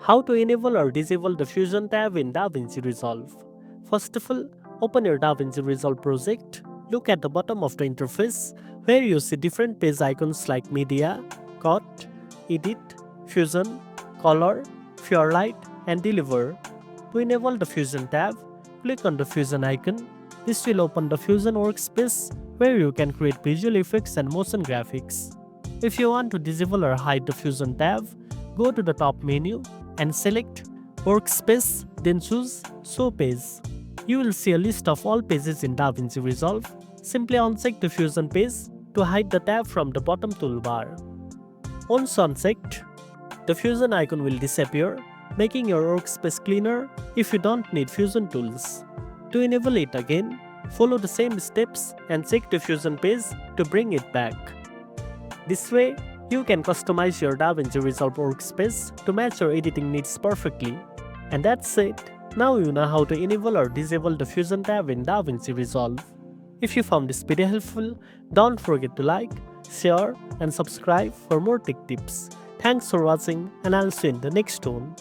How to enable or disable the Fusion tab in DaVinci Resolve. First of all, open your DaVinci Resolve project. Look at the bottom of the interface where you see different page icons like Media, Cut, Edit, Fusion, Color, Fairlight, and Deliver. To enable the Fusion tab, click on the Fusion icon. This will open the Fusion Workspace where you can create visual effects and motion graphics. If you want to disable or hide the Fusion tab, go to the top menu and select Workspace, then choose Show Page. You will see a list of all pages in DaVinci Resolve. Simply uncheck the Fusion page to hide the tab from the bottom toolbar. Once unchecked, the Fusion icon will disappear, making your workspace cleaner if you don't need Fusion tools. To enable it again, follow the same steps and check the Fusion page to bring it back. This way, you can customize your DaVinci Resolve workspace to match your editing needs perfectly. And that's it. Now you know how to enable or disable the Fusion tab in DaVinci Resolve. If you found this video helpful, don't forget to like, share, and subscribe for more tech tips. Thanks for watching, and I'll see you in the next one.